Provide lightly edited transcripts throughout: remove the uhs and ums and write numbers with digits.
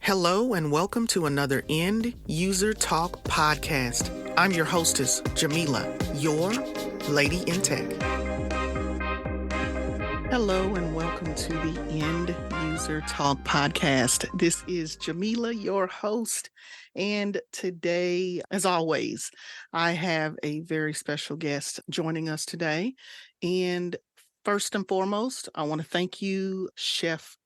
Hello and welcome to another End User Talk podcast. I'm your hostess, Jamila, your Lady in Tech. Hello and welcome to the End User Talk podcast. This is Jamila, your host. And today, as always, I have a very special guest joining us today. And first and foremost, I want to thank you, Chef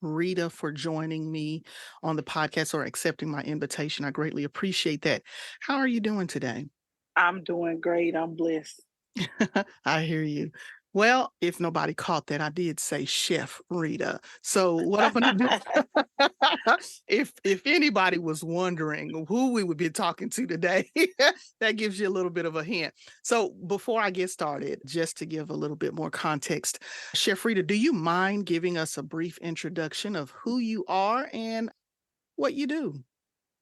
Rita, for joining me on the podcast or accepting my invitation. I greatly appreciate that. How are you doing today? I'm doing great. I'm blessed. I hear you. Well, if nobody caught that, I did say Chef Rita. So what I'm going to do, if anybody was wondering who we would be talking to today, that gives you a little bit of a hint. So before I get started, just to give a little bit more context, Chef Rita, do you mind giving us a brief introduction of who you are and what you do?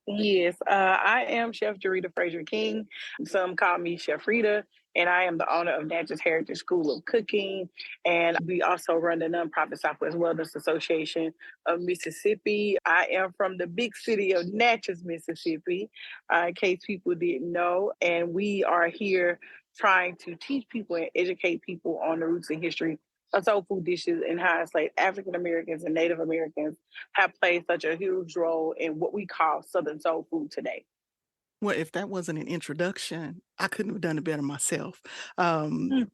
Yes, I am Chef Jarita Frazier-King. Some call me Chef Rita, and I am the owner of Natchez Heritage School of Cooking. And we also run the nonprofit Southwest Wellness Association of Mississippi. I am from the big city of Natchez, Mississippi, in case people didn't know. And we are here trying to teach people and educate people on the roots and history of soul food dishes and how enslaved African Americans and Native Americans have played such a huge role in what we call Southern soul food today. Well, if that wasn't an introduction, I couldn't have done it better myself. Um,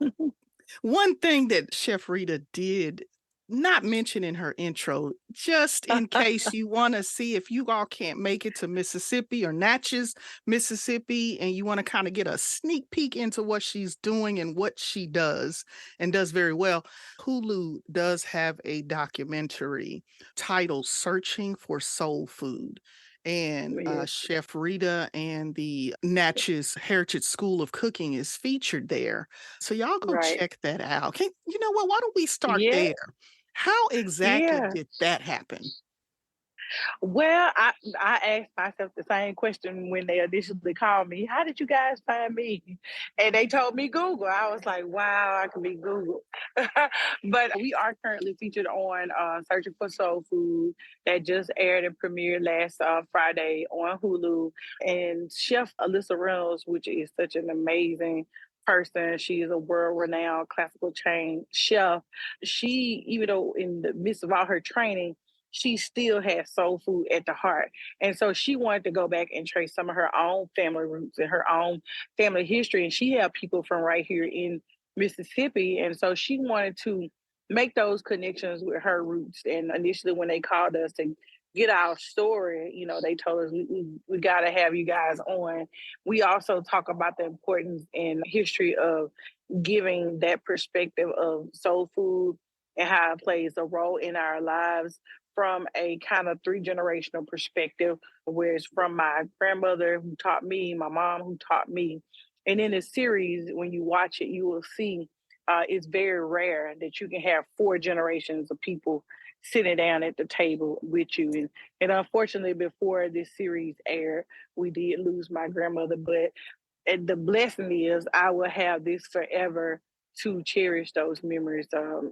One thing that Chef Rita did not mention in her intro, just in case you want to see if you all can't make it to Mississippi or Natchez, Mississippi, and you want to kind of get a sneak peek into what she's doing and what she does and does very well, Hulu does have a documentary titled Searching for Soul Food. And Yes, Chef Rita and the Natchez Heritage School of Cooking is featured there. So y'all go right. check that out. You know what? Why don't we start Yeah, there? How exactly yeah. did that happen? Well, I asked myself the same question when they initially called me. How did you guys find me? And they told me Google. I was like, wow, I can be Google. But we are currently featured on Searching for Soul Food that just aired and premiered last Friday on Hulu. And Chef Alyssa Reynolds, which is such an amazing person. She is a world-renowned classical trained chef. She, even though in the midst of all her training, she still has soul food at the heart. And so she wanted to go back and trace some of her own family roots and her own family history. And she had people from right here in Mississippi. And so she wanted to make those connections with her roots. And initially, when they called us to get our story, they told us we got to have you guys on. We also talk about the importance and history of giving that perspective of soul food and how it plays a role in our lives from a kind of three generational perspective, where it's from my grandmother who taught me, my mom who taught me. And in the series, when you watch it, you will see it's very rare that you can have four generations of people sitting down at the table with you. And unfortunately, before this series aired, we did lose my grandmother, but and the blessing is I will have this forever to cherish those memories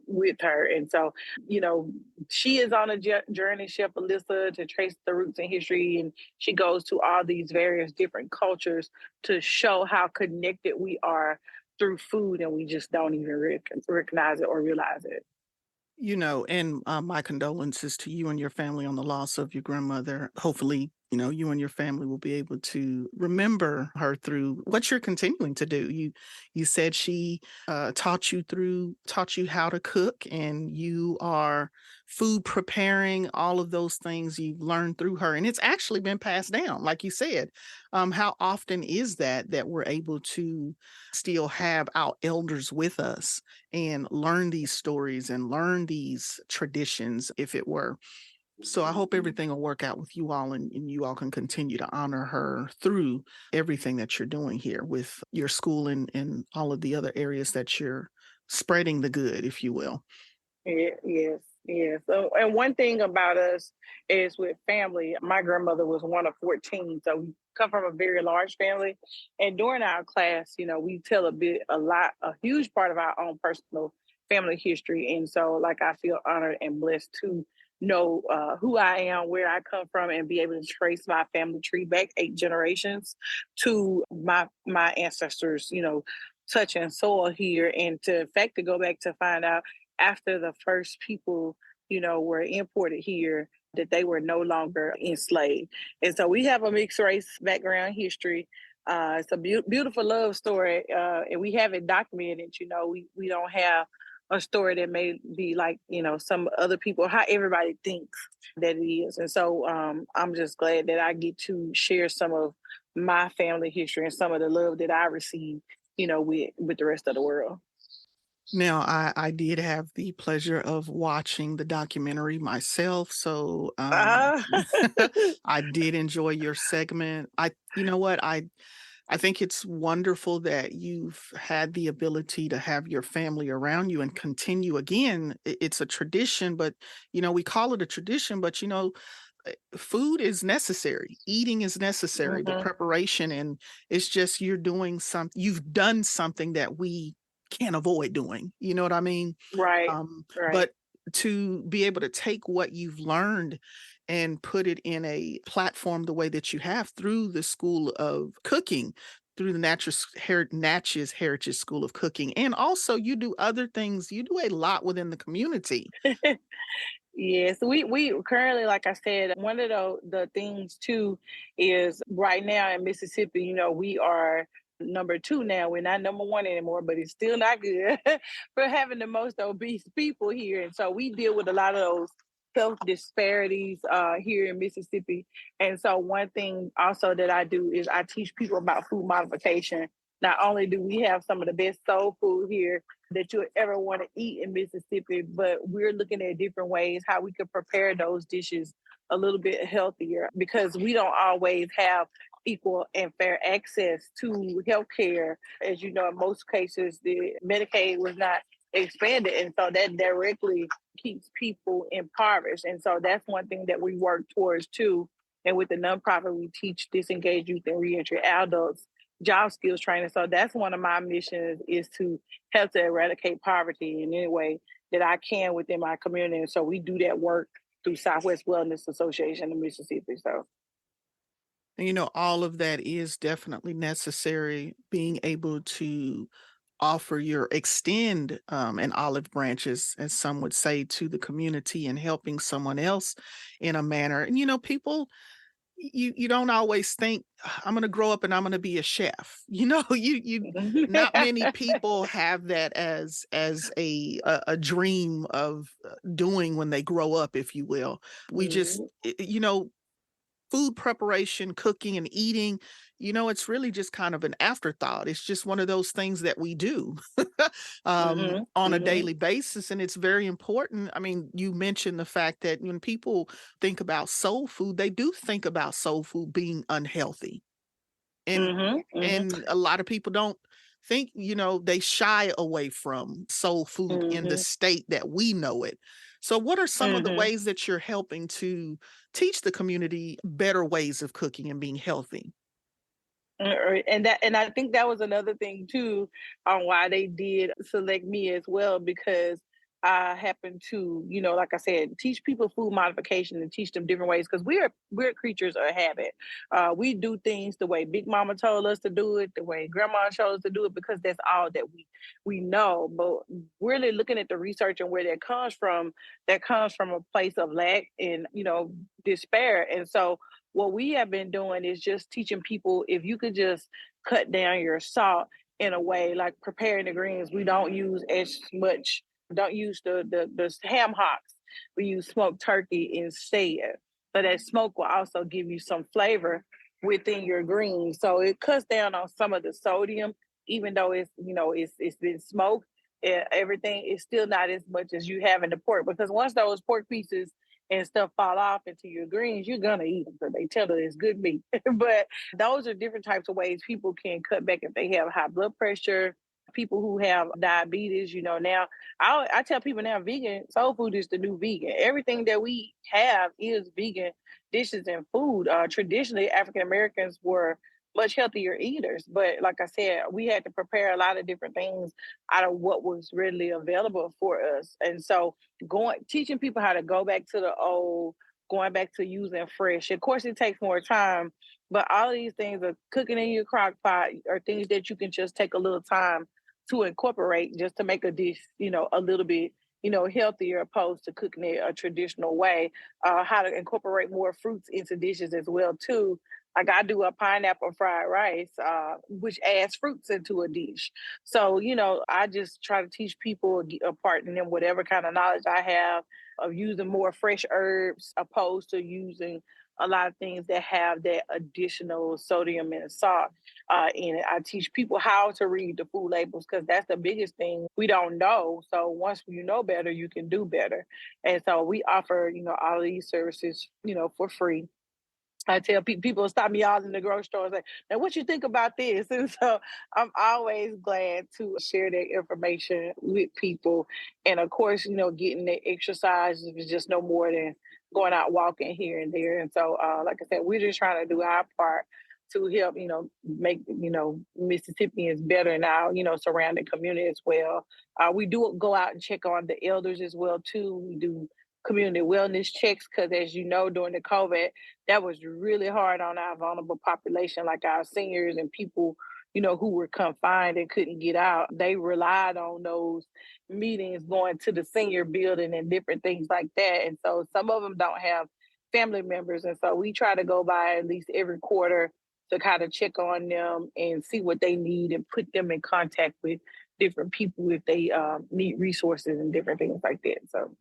with her. And so, you know, she is on a journey, Chef Alyssa, to trace the roots and history. And she goes to all these various different cultures to show how connected we are through food, and we just don't even recognize it or realize it. And my condolences to you and your family on the loss of your grandmother. Hopefully, you and your family will be able to remember her through what you're continuing to do. You said she taught you how to cook, and you are food preparing, all of those things you've learned through her, and it's actually been passed down, like you said. How often is that we're able to still have our elders with us and learn these stories and learn these traditions, if it were. So I hope everything will work out with you all, and you all can continue to honor her through everything that you're doing here with your school and all of the other areas that you're spreading the good, if you will. Yes, yes. So, and one thing about us is with family, my grandmother was one of 14. So we come from a very large family. And during our class, we tell a huge part of our own personal family history. And so, like, I feel honored and blessed to know who I am, where I come from, and be able to trace my family tree back 8 generations to my ancestors, touching soil here, and to in fact to go back to find out after the first people, were imported here, that they were no longer enslaved. And so we have a mixed race background history. It's a beautiful love story, and we have it documented. We don't have a story that may be like some other people, how everybody thinks that it is. And so I'm just glad that I get to share some of my family history and some of the love that I receive, with the rest of the world. Now, I did have the pleasure of watching the documentary myself, so, uh, I did enjoy your segment. You know what? I think it's wonderful that you've had the ability to have your family around you and continue again. It's a tradition, but, we call it a tradition, but, food is necessary. Eating is necessary, the mhm. preparation, and it's just you've done something that we can't avoid doing. You know what I mean? Right, right. But to be able to take what you've learned and put it in a platform the way that you have through the School of Cooking, through the Natchez Heritage School of Cooking, and also you do other things. You do a lot within the community. Yes, we currently, like I said, one of the things too is right now in Mississippi, we are number 2 now. We're not number 1 anymore, but it's still not good for having the most obese people here. And so we deal with a lot of those health disparities here in Mississippi. And so one thing also that I do is I teach people about food modification. Not only do we have some of the best soul food here that you'll ever want to eat in Mississippi, but we're looking at different ways how we could prepare those dishes a little bit healthier, because we don't always have equal and fair access to healthcare. As you know, in most cases, the Medicaid was not expanded, and so that directly keeps people impoverished. And so that's one thing that we work towards too. And with the nonprofit, we teach disengaged youth and reentry adults job skills training. So that's one of my missions, is to help to eradicate poverty in any way that I can within my community. And so we do that work through Southwest Wellness Association in Mississippi. So And all of that is definitely necessary. Being able to extend an olive branches, as some would say, to the community and helping someone else in a manner. And people, you don't always think, I'm going to grow up and I'm going to be a chef. Not many people have that as a dream of doing when they grow up, if you will. We just, Mhm, food preparation, cooking, and eating, it's really just kind of an afterthought. It's just one of those things that we do mhm, on a mhm, daily basis. And it's very important. I mean, you mentioned the fact that when people think about soul food, they do think about soul food being unhealthy. And mhm, mhm, and a lot of people don't think, they shy away from soul food in the mhm, state that we know it. So what are some of the mhm. ways that you're helping to teach the community better ways of cooking and being healthy? And I think that was another thing too on why they did select me as well, because I happen to, like I said, teach people food modification and teach them different ways, because we're creatures of habit. We do things the way Big Mama told us to do it, the way Grandma told us to do it, because that's all that we know. But really looking at the research and where that comes from a place of lack and despair. And so what we have been doing is just teaching people, if you could just cut down your salt in a way, like preparing the greens. We don't use as much, don't use the ham hocks. We use smoked turkey instead. So that smoke will also give you some flavor within your greens. So it cuts down on some of the sodium, even though it's been smoked. Everything is still not as much as you have in the pork, because once those pork pieces and stuff fall off into your greens, you're gonna eat them because they tell that it's good meat. But those are different types of ways people can cut back if they have high blood pressure. People who have diabetes, now I tell people now, vegan soul food is the new vegan. Everything that we have is vegan dishes and food. Traditionally, African Americans were much healthier eaters. But like I said, we had to prepare a lot of different things out of what was readily available for us. And so going teaching people how to go back to the old, going back to using fresh. Of course, it takes more time, but all of these things are cooking in your crock pot are things that you can just take a little time to incorporate just to make a dish, a little bit, healthier opposed to cooking it a traditional way. How to incorporate more fruits into dishes as well too, like I do a pineapple fried rice, which adds fruits into a dish. So, I just try to teach people, imparting them whatever kind of knowledge I have of using more fresh herbs opposed to using a lot of things that have that additional sodium and salt in it. I teach people how to read the food labels because that's the biggest thing we don't know. So once you know better, you can do better. And so we offer, all of these services, for free. I tell people stop me all in the grocery store and say, "Now, what you think about this?" And so I'm always glad to share that information with people. And of course, getting the exercise is just no more than going out walking here and there. And so, like I said, we're just trying to do our part to help, make Mississippians better in our surrounding community as well. We do go out and check on the elders as well too. We do community wellness checks because, as you know, during the COVID, that was really hard on our vulnerable population, like our seniors and people, who were confined and couldn't get out. They relied on those meetings, going to the senior building and different things like that. And so some of them don't have family members. And so we try to go by at least every quarter to kind of check on them and see what they need and put them in contact with different people if they need resources and different things like that. So,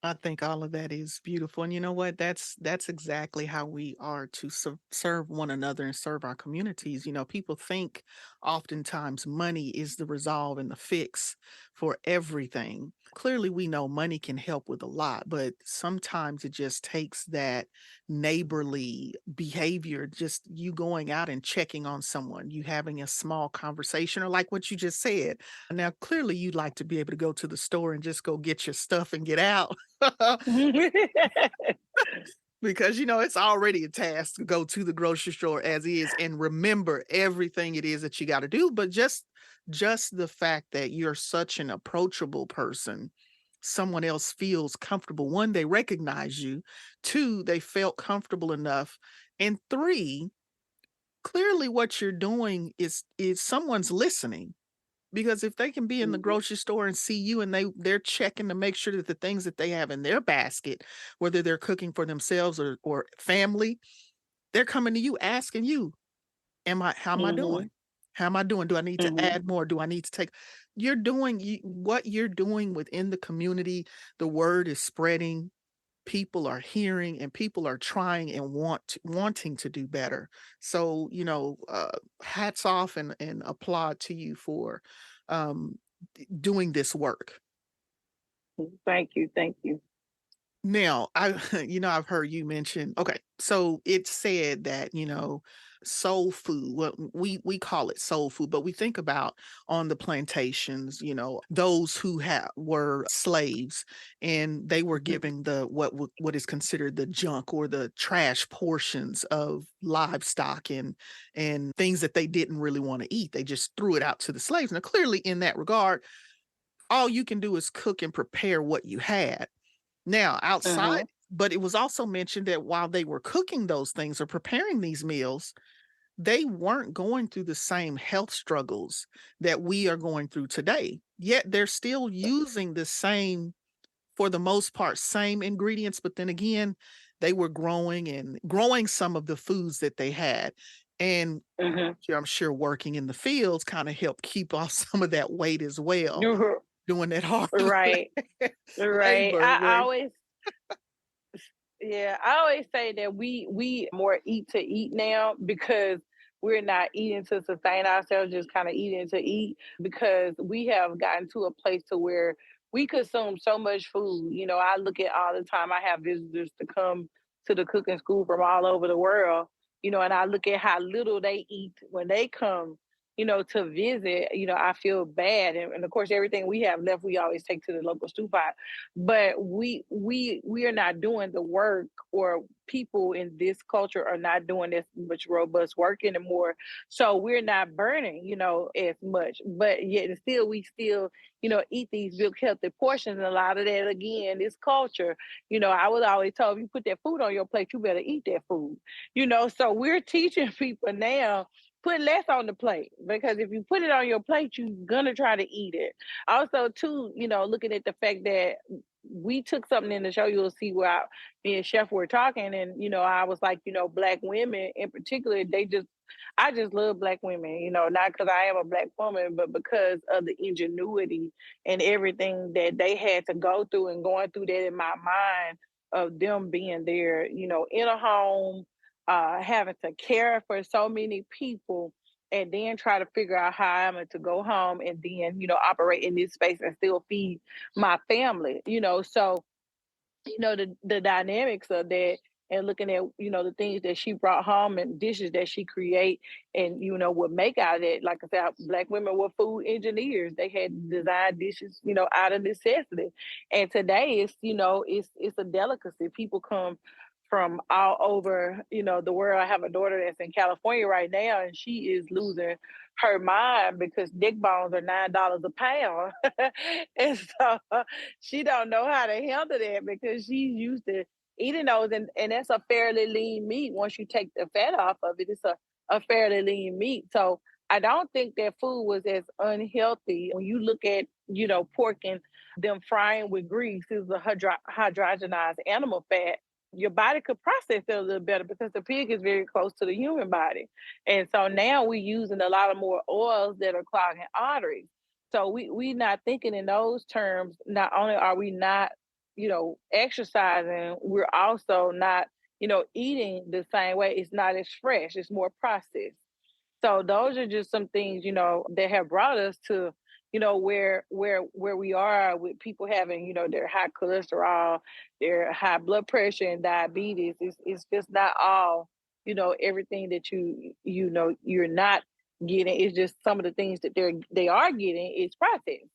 I think all of that is beautiful, and you know what? That's exactly how we are to serve one another and serve our communities. People think oftentimes money is the resolve and the fix for everything. Clearly, we know money can help with a lot, but sometimes it just takes that neighborly behavior, just you going out and checking on someone, you having a small conversation, or like what you just said. Now, clearly, you'd like to be able to go to the store and just go get your stuff and get out. Because, it's already a task to go to the grocery store as is and remember everything it is that you gotta do, but just the fact that you're such an approachable person, someone else feels comfortable. 1, they recognize you. 2, they felt comfortable enough. And 3, clearly what you're doing is someone's listening. Because if they can be in the Mhm, grocery store and see you and they're checking to make sure that the things that they have in their basket, whether they're cooking for themselves or family, they're coming to you asking you, how am I mhm, doing? How am I doing? Do I need to mhm. add more? Do I need to take you're doing what you're doing within the community, the word is spreading, people are hearing and people are trying and wanting to do better. So, hats off and applaud to you for um doing this work. Thank you, thank you. Now, I've heard you mention, okay, so it said that, soul food, what we call it soul food, but we think about on the plantations, those who were slaves and they were Mhm, giving what is considered the junk or the trash portions of livestock and things that they didn't really want to eat. They just threw it out to the slaves. Now, clearly in that regard, all you can do is cook and prepare what you had now, outside mhm, but it was also mentioned that while they were cooking those things or preparing these meals, they weren't going through the same health struggles that we are going through today. Yet they're still using the same, for the most part, same ingredients, but then again, they were growing some of the foods that they had. And mhm. I'm sure working in the fields kind of helped keep off some of that weight as well, doing that hard Right, right. labor I where always Yeah, I always say that we more eat to eat now because we're not eating to sustain ourselves, just kind of eating to eat because we have gotten to a place to where we consume so much food. I look at all the time. I have visitors to come to the cooking school from all over the world. And I look at how little they eat when they come. To visit. I feel bad, and of course, everything we have left, we always take to the local stew pot, but we are not doing the work or people in this culture are not doing as much robust work anymore. So we're not burning, as much. But yet and still we still, eat these real healthy portions. And a lot of that again, this culture, I was always told if you put that food on your plate, you better eat that food. So we're teaching people now put less on the plate because if you put it on your plate, you're gonna try to eat it. Also, too, looking at the fact that we took something in the show, you'll see where me and Chef were talking, and I was like, black women in particular, I just love black women, not because I am a black woman, but because of the ingenuity and everything that they had to go through and going through that in my mind of them being there, in a home, having to care for so many people and then try to figure out how I'm to go home and then, operate in this space and still feed my family, So, the dynamics of that and looking at, the things that she brought home and dishes that she create and, would make out of it. Like I said, black women were food engineers. They had designed dishes, out of necessity. And today it's a delicacy. People come from all over, the world. I have a daughter that's in California right now, and she is losing her mind because neck bones are $9 a pound, and so she don't know how to handle that because she's used to eating those, and that's a fairly lean meat. Once you take the fat off of it, it's a fairly lean meat. So I don't think that food was as unhealthy when you look at pork and them frying with grease. Is a hydrogenized animal fat your body could process it a little better because the pig is very close to the human body. And so now we're using a lot of more oils that are clogging arteries. So we not thinking in those terms. Not only are we not, exercising, we're also not, eating the same way. It's not as fresh, it's more processed. So those are just some things, that have brought us to, where we are with people having, their high cholesterol, their high blood pressure and diabetes. It's just not all, everything that you're not getting. It's just some of the things that they are getting is processed.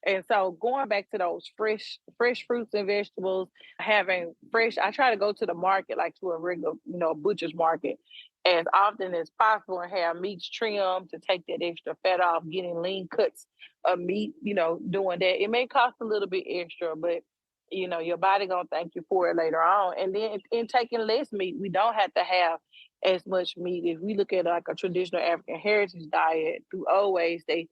And so going back to those fresh fruits and vegetables, having fresh, I try to go to the market, like to a regular, butcher's market as often as possible and have meats trimmed to take that extra fat off, getting lean cuts of meat, doing that. It may cost a little bit extra, but your body gonna thank you for it later on. And then in taking less meat, we don't have to have as much meat. If we look at like a traditional African heritage diet through always, they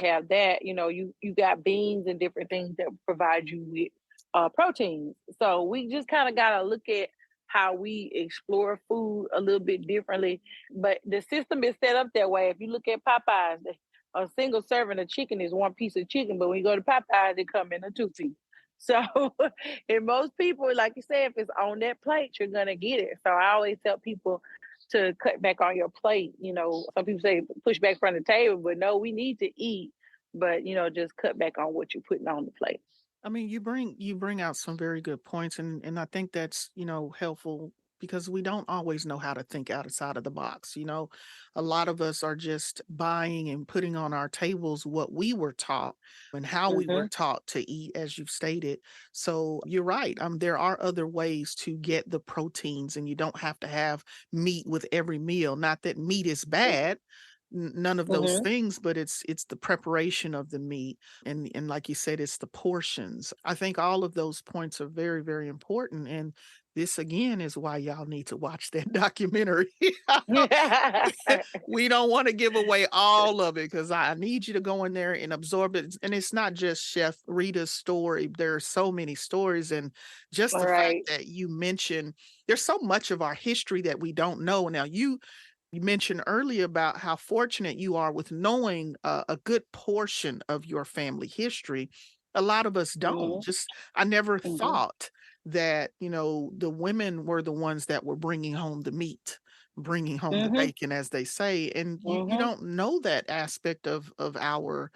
have that. You got beans and different things that provide you with proteins. So we just kind of gotta look at how we explore food a little bit differently. But the system is set up that way. If you look at Popeyes, a single serving of chicken is one piece of chicken, but when you go to Popeyes, it come in a two-piece. So, and most people, like you said, if it's on that plate, you're gonna get it. So I always tell people to cut back on your plate. Some people say push back from the table, but no, we need to eat. But just cut back on what you're putting on the plate. I mean, you bring out some very good points, and I think that's helpful because we don't always know how to think outside of the box. A lot of us are just buying and putting on our tables what we were taught and how we were Hmm. taught to eat, as you've stated. So you're right. There are other ways to get the proteins, and you don't have to have meat with every meal. Not that meat is bad. None of those Hmm. things, but it's the preparation of the meat and like you said, it's the portions. I think all of those points are very, very important, and this again is why y'all need to watch that documentary. We don't wanna give away all of it because I need you to go in there and absorb it, and it's not just Chef Rita's story, there are so many stories, and just All the fact right. that you mentioned there's so much of our history that we don't know. Now you mentioned earlier about how fortunate you are with knowing a good portion of your family history. A lot of us don't. Hmm. Just I never Hmm. thought that the women were the ones that were bringing home the meat, bringing home the Hmm. bacon, as they say, and you Hmm. don't know that aspect of our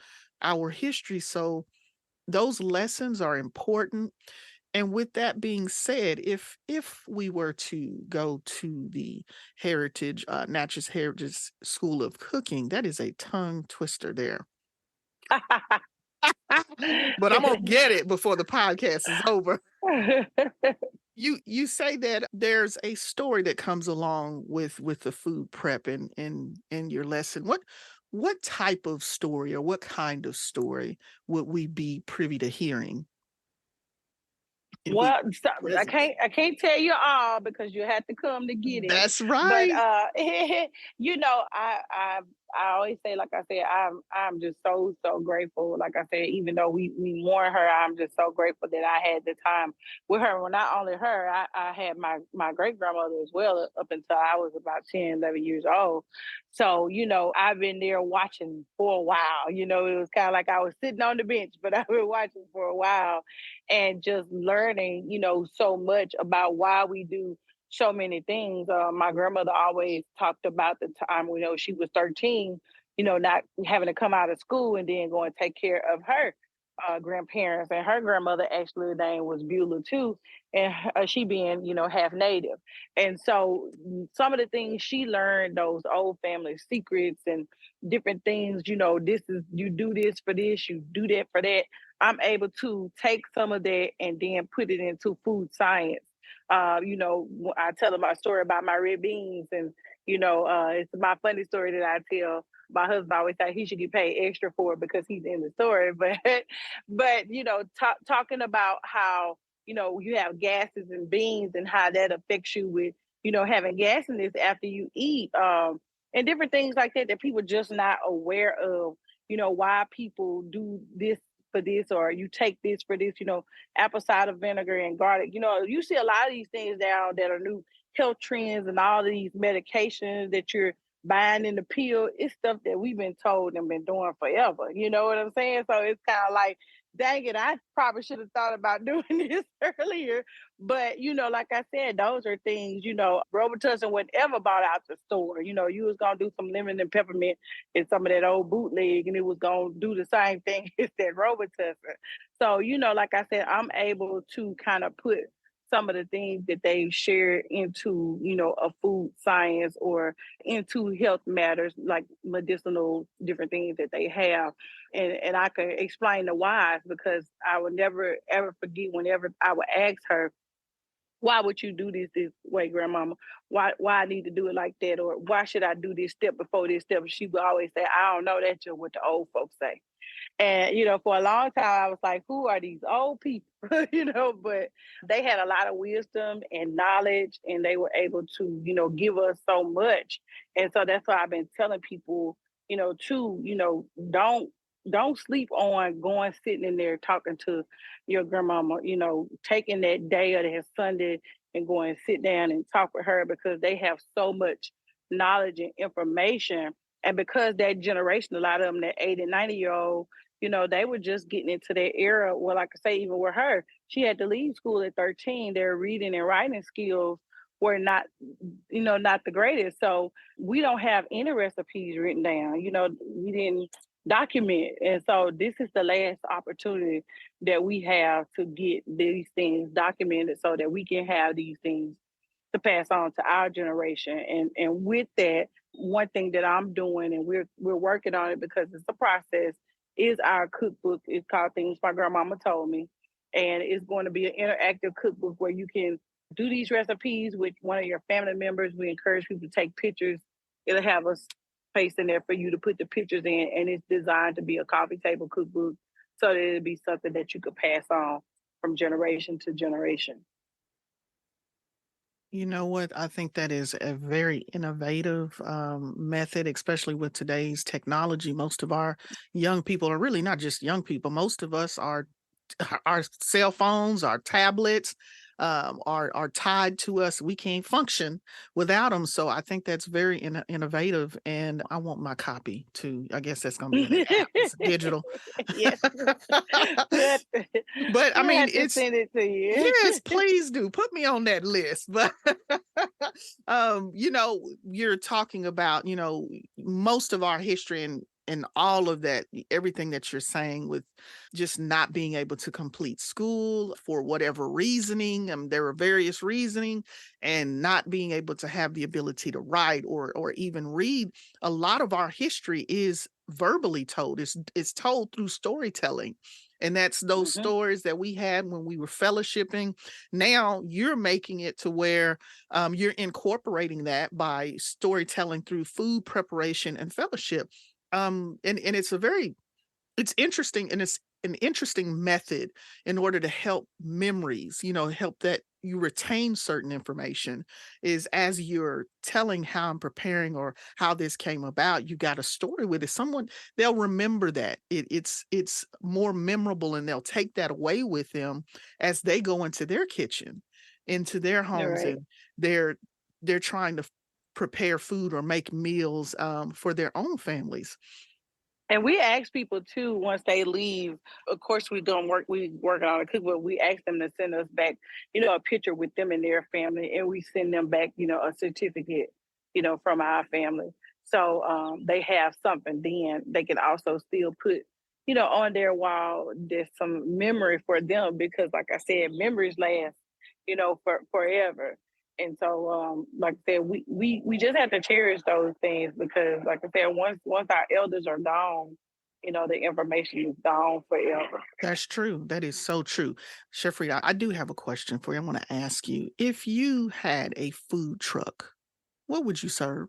history. So those lessons are important, and with that being said, if we were to go to the Natchez Heritage School of Cooking, that is a tongue twister there. But I'm gonna get it before the podcast is over. You say that there's a story that comes along with the food prep in your lesson. What type of story or what kind of story would we be privy to hearing if we Well, so present? I can't tell you all because you have to come to get it. That's But right. I always say, like I said, I'm just so grateful. Like I said, even though we mourn her, I'm just so grateful that I had the time with her. Well, not only her, I had my great grandmother as well up until I was about 10, 11 years old. So, I've been there watching for a while. It was kind of like I was sitting on the bench, but I've been watching for a while and just learning, so much about why we do so many things. My grandmother always talked about the time, she was 13, not having to come out of school and then go and take care of her grandparents. And her grandmother actually, her name was Beulah too, and she being, half native. And so some of the things she learned, those old family secrets and different things, this is, you do this for this, you do that for that. I'm able to take some of that and then put it into food science. I tell them my story about my red beans, and it's my funny story that I tell. My husband always said he should get paid extra for it because he's in the story. But talking about how you have gases and beans and how that affects you with having gas in this after you eat, and different things like that that people just not aware of. Why people do this for this, or you take this for this, apple cider vinegar and garlic. You see a lot of these things now that are new health trends and all of these medications that you're buying in the pill. It's stuff that we've been told and been doing forever. You know what I'm saying? So it's kind of like, dang it, I probably should have thought about doing this earlier. But like I said, those are things, Robitussin would ever bought out the store. You was gonna do some lemon and peppermint and some of that old bootleg, and it was gonna do the same thing as that Robitussin. So, like I said, I'm able to kind of put some of the things that they share into, a food science or into health matters, like medicinal different things that they have. And I can explain the whys because I would never ever forget whenever I would ask her, why would you do this way, grandmama? Why I need to do it like that? Or why should I do this step before this step? She would always say, I don't know, that's just what the old folks say. And, for a long time, I was like, who are these old people? But they had a lot of wisdom and knowledge, and they were able to, give us so much. And so that's why I've been telling people, too, don't sleep on going sitting in there talking to your grandmama, taking that day or that Sunday and going and sit down and talk with her because they have so much knowledge and information. And because that generation, a lot of them, that 80 and 90-year-old, they were just getting into that era. Well, like I say, even with her, she had to leave school at 13. Their reading and writing skills were not, not the greatest. So we don't have any recipes written down. We didn't document. And so this is the last opportunity that we have to get these things documented so that we can have these things to pass on to our generation. And with that, one thing that I'm doing, and we're working on it because it's a process, is our cookbook. It's called Things My Grandmama Told Me. And it's going to be an interactive cookbook where you can do these recipes with one of your family members. We encourage people to take pictures. It'll have a space in there for you to put the pictures in, and it's designed to be a coffee table cookbook so that it'll be something that you could pass on from generation to generation. You know what? I think that is a very innovative method, especially with today's technology. Most of our young people are really not just young people. Most of us are our cell phones, our tablets, are tied to us. We can't function without them. So I think that's very innovative, and I want my copy too. I guess that's going to be in an app. It's digital. Yes. We'll But I we'll mean, have to it's send it to yes, you. please do. Put me on that list. But you're talking about, most of our history and all of that, everything that you're saying with just not being able to complete school for whatever reasoning. There are various reasoning, and not being able to have the ability to write or even read. A lot of our history is verbally told. It's told through storytelling. And that's those Hmm. stories that we had when we were fellowshipping. Now you're making it to where you're incorporating that by storytelling through food preparation and fellowship. And it's interesting, and it's an interesting method in order to help memories, help that you retain certain information is as you're telling how I'm preparing or how this came about, you got a story with it. Someone they'll remember that. It's more memorable and they'll take that away with them as they go into their kitchen, into their All homes, right. and they're trying to prepare food or make meals for their own families. And we ask people too once they leave. Of course, we don't work. We working on the cook, but we ask them to send us back, a picture with them and their family, and we send them back, a certificate, from our family. So they have something. Then they can also still put, on their wall. There's some memory for them because, like I said, memories last, for forever. And so, like I said, we just have to cherish those things because, like I said, once our elders are gone, the information is gone forever. That's true. That is so true. Chef Reed, I do have a question for you. I want to ask you if you had a food truck, what would you serve?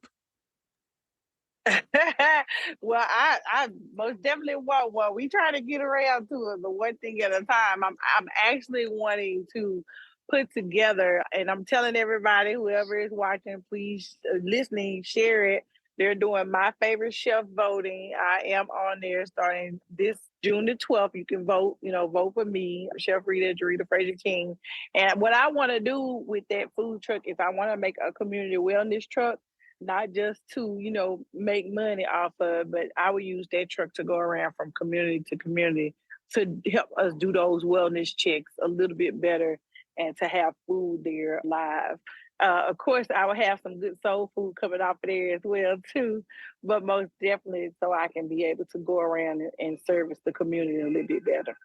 Well, I most definitely want one. We try to get around to it, but one thing at a time. I'm actually wanting to put together, and I'm telling everybody, whoever is watching, please listening, share it. They're doing my favorite chef voting. I am on there starting this June the 12th. You can vote, vote for me, Chef Rita, Jarita Frazier-King. And what I want to do with that food truck is I want to make a community wellness truck, not just to, make money off of, but I would use that truck to go around from community to community to help us do those wellness checks a little bit better and to have food there live. Of course, I will have some good soul food coming off of there as well too, but most definitely so I can be able to go around and service the community a little bit better.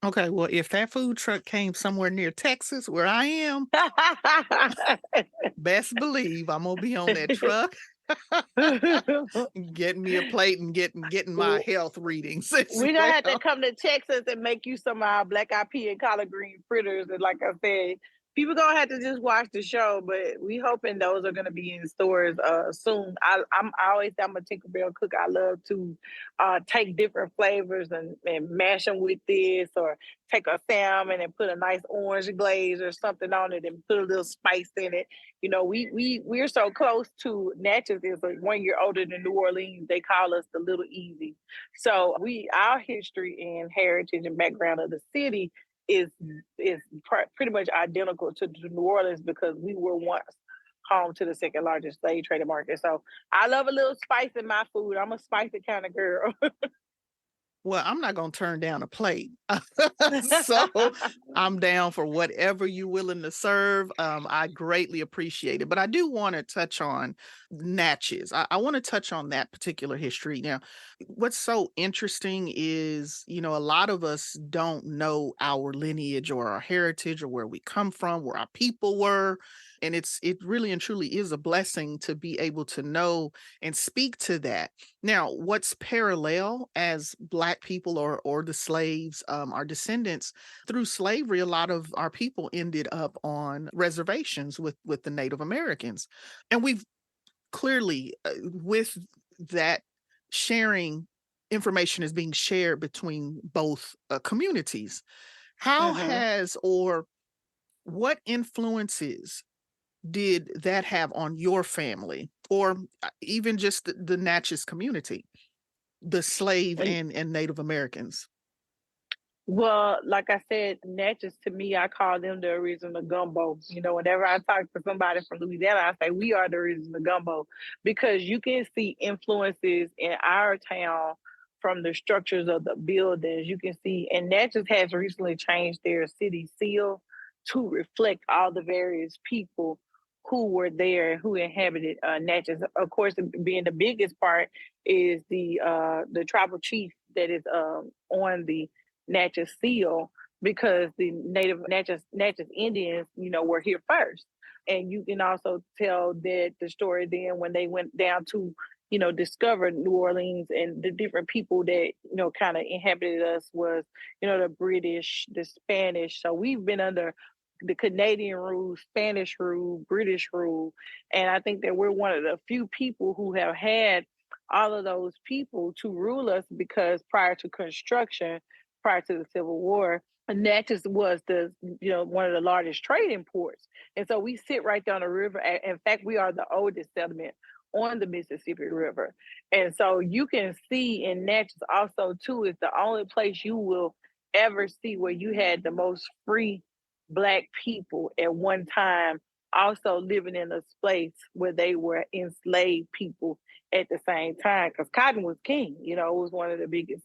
Okay, well, if that food truck came somewhere near Texas, where I am, best believe I'm gonna be on that truck getting me a plate and getting my Well, health readings as we're gonna have to well. come to Texas and make you some black eyed pea and collard green fritters. And like I said, people gonna have to just watch the show, but we hoping those are gonna be in stores soon. I always I'm a Tinkerbell cook. I love to take different flavors and mash them with this, or take a salmon and put a nice orange glaze or something on it and put a little spice in it. We're so close to Natchez is like 1 year older than New Orleans. They call us the Little Easy. So our history and heritage and background of the city is pretty much identical to New Orleans because we were once home to the second largest slave trading market. So I love a little spice in my food. I'm a spicy kind of girl. Well, I'm not gonna turn down a plate. So, I'm down for whatever you're willing to serve. I greatly appreciate it, but I do wanna touch on Natchez. I wanna touch on that particular history. Now, what's so interesting is, a lot of us don't know our lineage or our heritage or where we come from, where our people were, and it really and truly is a blessing to be able to know and speak to that. Now, what's parallel as Black people or the slaves, our descendants through slavery, a lot of our people ended up on reservations with the Native Americans, and we've clearly with that sharing information is being shared between both communities. How Hmm. has or what influences did that have on your family or even just the Natchez community? The slave And and Native Americans. well, like I said, Natchez to me, I call them the original gumbo. Whenever I talk to somebody from Louisiana, I say we are the original gumbo because you can see influences in our town from the structures of the buildings. You can see, and Natchez has recently changed their city seal to reflect all the various people who were there and who inhabited Natchez. Of course, being the biggest part is the tribal chief that is on the Natchez seal because the native Natchez Indians, were here first. And you can also tell that the story then when they went down to, discovered New Orleans and the different people that, kind of inhabited us was, the British, the Spanish. So we've been under the Canadian rule, Spanish rule, British rule. And I think that we're one of the few people who have had all of those people to rule us because prior to construction, prior to the Civil War, Natchez was one of the largest trading ports. And so we sit right down the river. In fact, we are the oldest settlement on the Mississippi River. And so you can see in Natchez also too is the only place you will ever see where you had the most free black people at one time also living in a space where they were enslaved people at the same time because cotton was king, it was one of the biggest,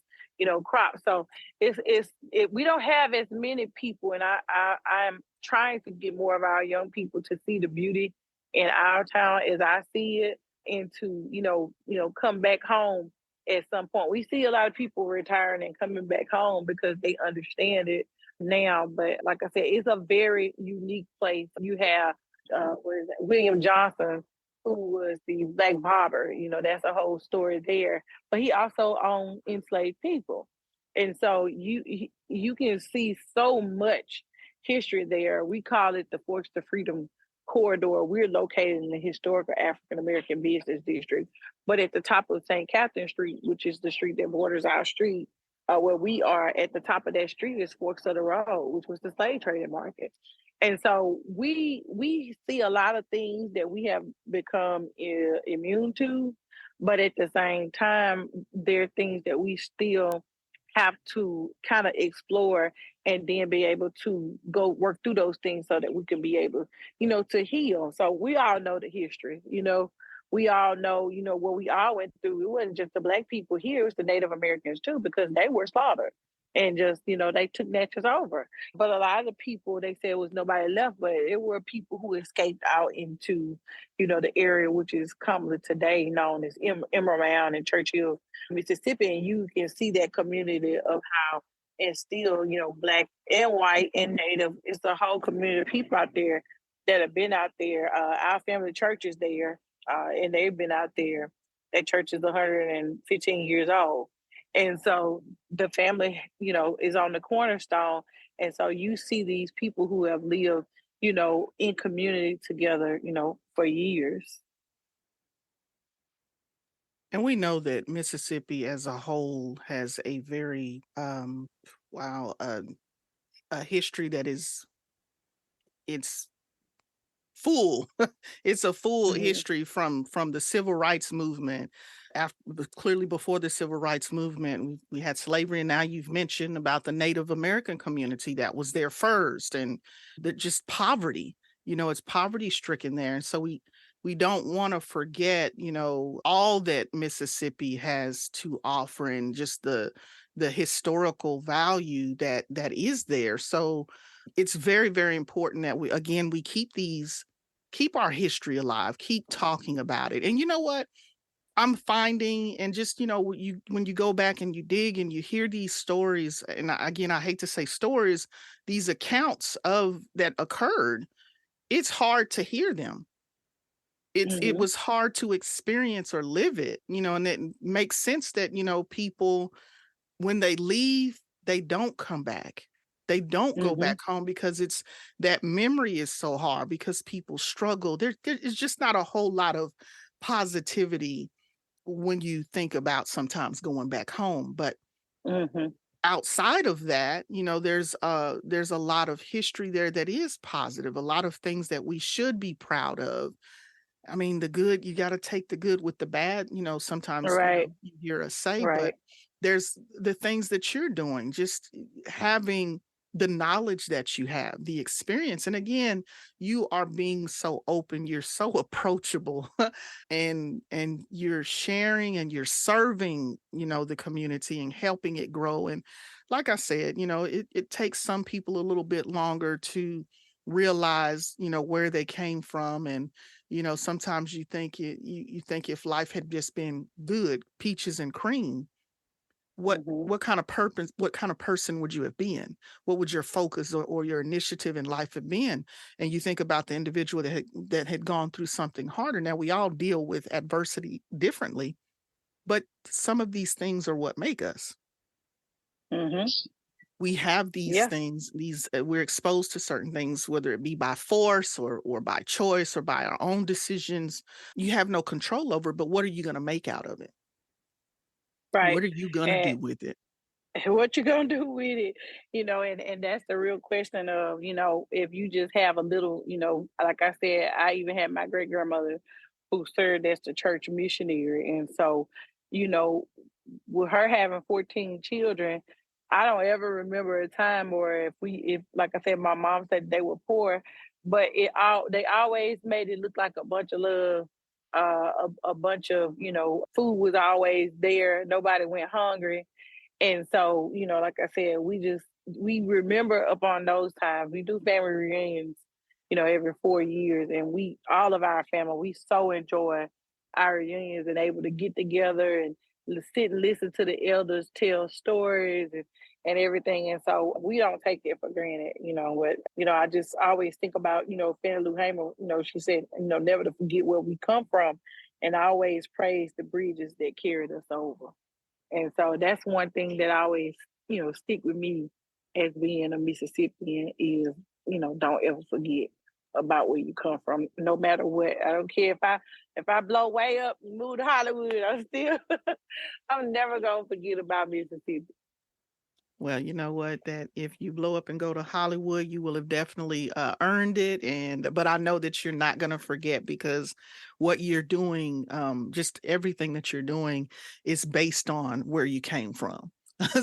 crops. So we don't have as many people, and I'm trying to get more of our young people to see the beauty in our town as I see it, and to come back home at some point. We see a lot of people retiring and coming back home because they understand it now. But like I said, it's a very unique place. You have William Johnson, who was the black barber. That's a whole story there. But he also owned enslaved people, and so you can see so much history there. We call it the Forks to Freedom corridor. We're located in the historical African American business district, but at the top of St. Catherine Street, which is the street that borders our street, where we are at the top of that street is Forks of the Road, which was the slave trading market. And so we see a lot of things that we have become immune to, but at the same time, there are things that we still have to kind of explore and then be able to go work through those things so that we can be able, to heal. So we all know the history, we all know, what we all went through. It wasn't just the black people here, it was the Native Americans too, because they were slaughtered and just, they took Natchez over. But a lot of the people, they said was nobody left, but it were people who escaped out into, the area which is commonly today known as Emerald Mound and Churchill, Mississippi. And you can see that community of how it's still, black and white and native. It's a whole community of people out there that have been out there. Our family church is there, and they've been out there. That church is 115 years old. And so the family, is on the cornerstone. And so you see these people who have lived, in community together, for years. And we know that Mississippi as a whole has a very wow a history that is it's full. It's a full Hmm. history from the civil rights movement. After, clearly before the civil rights movement, we had slavery, and now you've mentioned about the Native American community that was there first, and the just poverty. It's poverty stricken there, and so we don't want to forget, all that Mississippi has to offer, and just the historical value that is there. So it's very, very important that we keep our history alive, keep talking about it. And you know what? I'm finding, and just, when you go back and you dig and you hear these stories, and again, I hate to say stories, these accounts of that occurred, it's hard to hear them. It Hmm. was hard to experience or live it, and it makes sense that, people when they leave, they don't come back. They don't go Hmm. back home because it's that memory is so hard because people struggle. There is just not a whole lot of positivity when you think about sometimes going back home. But Hmm. outside of that, there's a lot of history there that is positive, a lot of things that we should be proud of. I mean, the good, you gotta take the good with the bad, sometimes, Right. you hear us say, but Right. there's the things that you're doing, just having the knowledge that you have, the experience. And again, you are being so open, you're so approachable, and you're sharing and you're serving, the community and helping it grow. And like I said, it takes some people a little bit longer to realize, where they came from. And sometimes you think if life had just been good, peaches and cream, what Mhm. what kind of person would you have been? What would your focus or your initiative in life have been? And you think about the individual that had gone through something harder. Now we all deal with adversity differently, but some of these things are what make us. Mhm. We have these Yeah. things, we're exposed to certain things, whether it be by force or by choice or by our own decisions. You have no control over, but what are you going to make out of it? Right. What are you going to And do with it? what you gonna do with it? And that's the real question of, if you just have a little, like I said, I even had my great grandmother who served as the church missionary. And so, you know, with her having 14 children, I don't ever remember a time where if like I said, my mom said they were poor, but they always made it look like a bunch of love, a bunch of, food was always there. Nobody went hungry. And so, like I said, we remember upon those times. We do family reunions, every 4 years, and we all of our family we so enjoy our reunions and able to get together and sit and listen to the elders tell stories and everything. And so we don't take it for granted, What I just always think about, Fannie Lou Hamer. She said, never to forget where we come from, and always praise the bridges that carried us over. And so that's one thing that always, stick with me as being a Mississippian is, don't ever forget about where you come from, no matter what. I don't care if I blow way up and move to Hollywood, I'm still I'm never gonna forget about Mississippi. Well, you know what? That if you blow up and go to Hollywood, you will have definitely earned it. But I know that you're not going to forget because what you're doing, just everything that you're doing, is based on where you came from.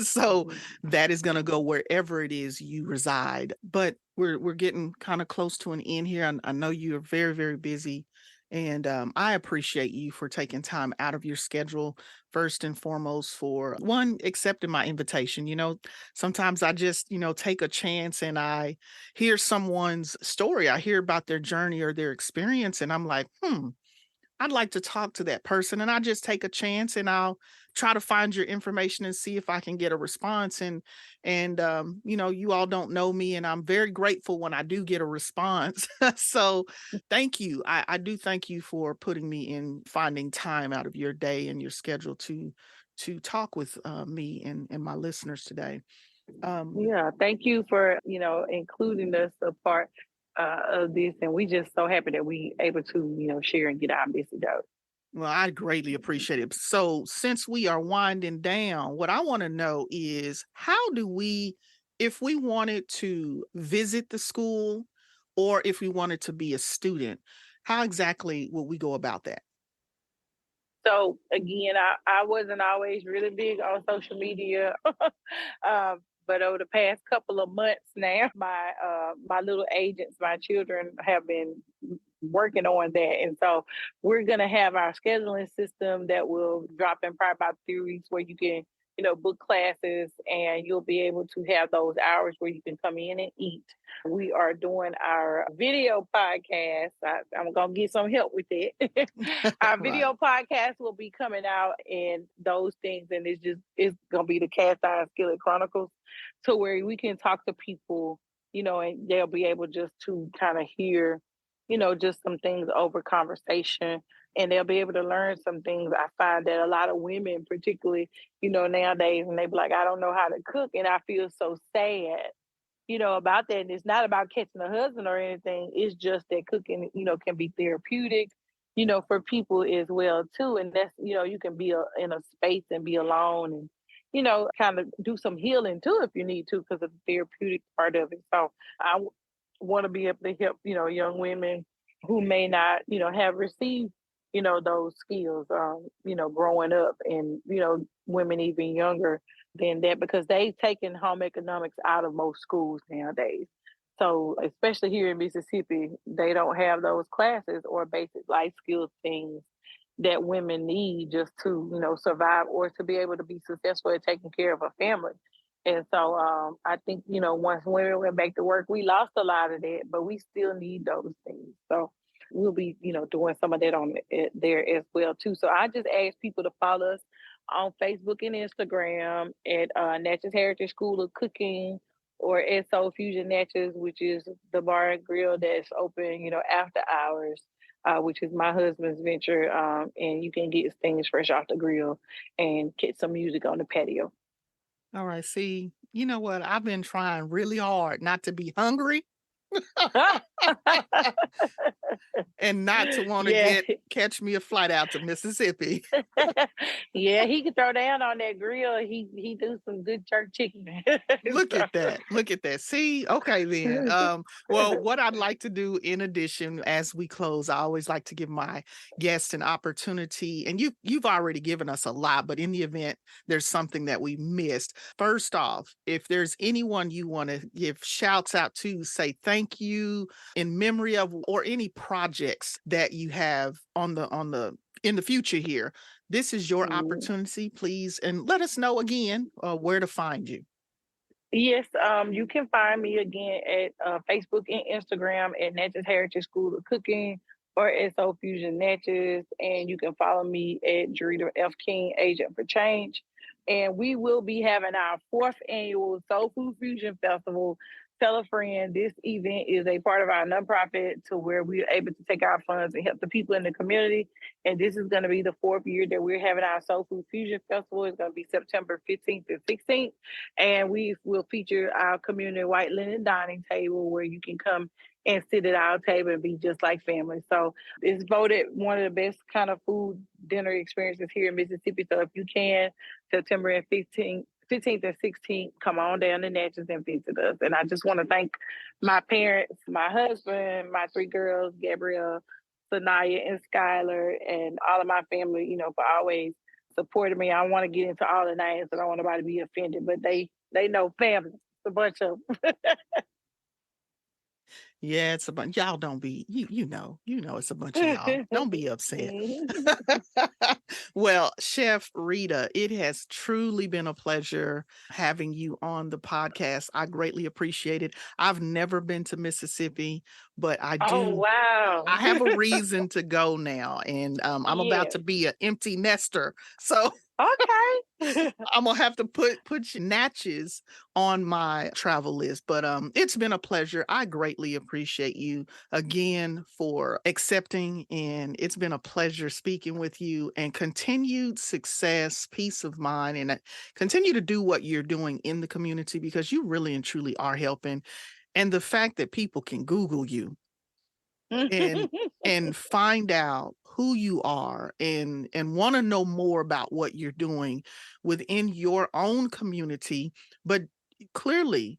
So Mhm. that is going to go wherever it is you reside. But we're getting kind of close to an end here. I know you're very very busy, and I appreciate you for taking time out of your schedule first and foremost for one accepting my invitation. Sometimes I just, take a chance and I hear someone's story. I hear about their journey or their experience, and I'm like, I'd like to talk to that person. And I just take a chance and I'll try to find your information and see if I can get a response. You all don't know me, and I'm very grateful when I do get a response. So thank you. I do thank you for putting me in finding time out of your day and your schedule to talk with me and my listeners today. Um, Yeah, thank you for, including us a part of this. And we just so happy that we able to, share and get our message out. Well, I greatly appreciate it. So, since we are winding down, what I want to know is how do we, if we wanted to visit the school or if we wanted to be a student, how exactly would we go about that? So again, I wasn't always really big on social media, but over the past couple of months now, my little agents, my children have been working on that, and so we're gonna have our scheduling system that will drop in probably about 3 weeks, where you can book classes, and you'll be able to have those hours where you can come in and eat. We are doing our video podcast. I'm gonna get some help with it. Our Right. video podcast will be coming out and those things, and it's gonna be the Cast Iron Skillet Chronicles, to where we can talk to people, and they'll be able just to kind of hear, just some things over conversation, and they'll be able to learn some things. I find that a lot of women, particularly, nowadays, and they be like, I don't know how to cook, and I feel so sad, about that. And it's not about catching a husband or anything. It's just that cooking, can be therapeutic, for people as well too. And that's, you can be in a space and be alone and, kind of do some healing too if you need to, because of the therapeutic part of it. So I want to be able to help, young women who may not, have received, those skills, growing up, and, women even younger than that, because they've taken home economics out of most schools nowadays. So, especially here in Mississippi, they don't have those classes or basic life skills things that women need just to, survive or to be able to be successful at taking care of a family. And so I think, once women went back to work, we lost a lot of that, but we still need those things. So we'll be, doing some of that on it, there as well too. So I just ask people to follow us on Facebook and Instagram at Natchez Heritage School of Cooking or SO Fusion Natchez, which is the bar and grill that's open, after hours, which is my husband's venture. And you can get things fresh off the grill and get some music on the patio. All right. See, you know what? I've been trying really hard not to be hungry and not to want to Yeah. catch me a flight out to Mississippi. Yeah, he can throw down on that grill. He do some good jerk chicken. Look So at that. Look at that. See? Okay then. Well, what I'd like to do in addition as we close, I always like to give my guests an opportunity. And you've already given us a lot, but in the event there's something that we missed. First off, if there's anyone you want to give shouts out to, say thank you in memory of or any projects that you have on the in the future here. This is your Mhm. opportunity, please, and let us know again where to find you. Yes, you can find me again at Facebook and Instagram at Natchez Heritage School of Cooking or SO Fusion Natchez. And you can follow me at Jarita F. King, Agent for Change. And we will be having our fourth annual Soul Food Fusion Festival. Tell a friend, this event is a part of our nonprofit to where we're able to take our funds and help the people in the community. And this is going to be the fourth year that we're having our Soul Food Fusion Festival. It's going to be September 15th and 16th. And we will feature our community white linen dining table where you can come and sit at our table and be just like family. So it's voted one of the best kind of food dinner experiences here in Mississippi. So if you can, September and 15th and 16th, come on down to Natchez and visit us. And I just want to thank my parents, my husband, my three girls, Gabrielle, Sanaya, and Skylar, and all of my family, for always supported me. I don't want to get into all the names. I don't want nobody to be offended, but they know family. It's a bunch of 'em. Yeah, it's a bunch. Y'all don't be you know it's a bunch of y'all. Don't be upset. Mhm. Well, Chef Rita, it has truly been a pleasure having you on the podcast. I greatly appreciate it. I've never been to Mississippi, but Oh wow. I have a reason to go now, and I'm about Yeah. to be an empty nester. So Okay. I'm gonna have to put Natchez on my travel list. But it's been a pleasure. I greatly appreciate you again for accepting, and it's been a pleasure speaking with you. And continued success, peace of mind, and continue to do what you're doing in the community because you really and truly are helping. And the fact that people can Google you and find out who you are and want to know more about what you're doing within your own community, but clearly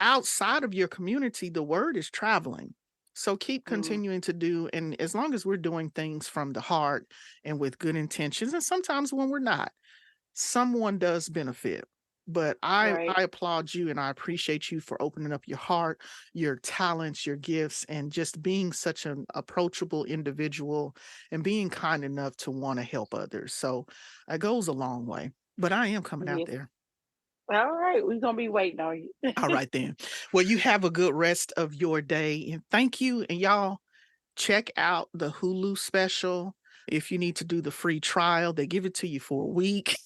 outside of your community the word is traveling. So keep Mm, continuing to do, and as long as we're doing things from the heart and with good intentions, and sometimes when we're not, someone does benefit. But right. I applaud you and I appreciate you for opening up your heart, your talents, your gifts, and just being such an approachable individual and being kind enough to want to help others. So it goes a long way. But I am coming out Yes. there. All right. We're gonna be waiting on you. All right then. Well, you have a good rest of your day. And thank you. And y'all check out the Hulu special. If you need to do the free trial, they give it to you for a week.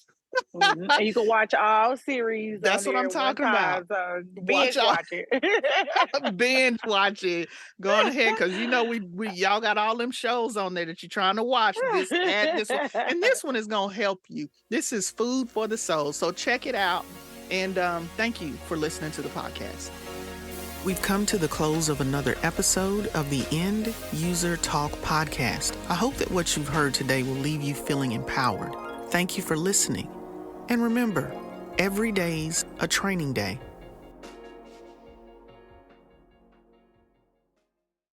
Mhm. And you can watch all series on That's what there I'm at one talking about. time. So Watch binge out. watch it. Binge watch it. Go on ahead, because we y'all got all them shows on there that you're trying to watch. Add this one, and this one is gonna help you. This is food for the soul. So check it out. And thank you for listening to the podcast. We've come to the close of another episode of the End User Talk podcast. I hope that what you've heard today will leave you feeling empowered. Thank you for listening. And remember, every day's a training day.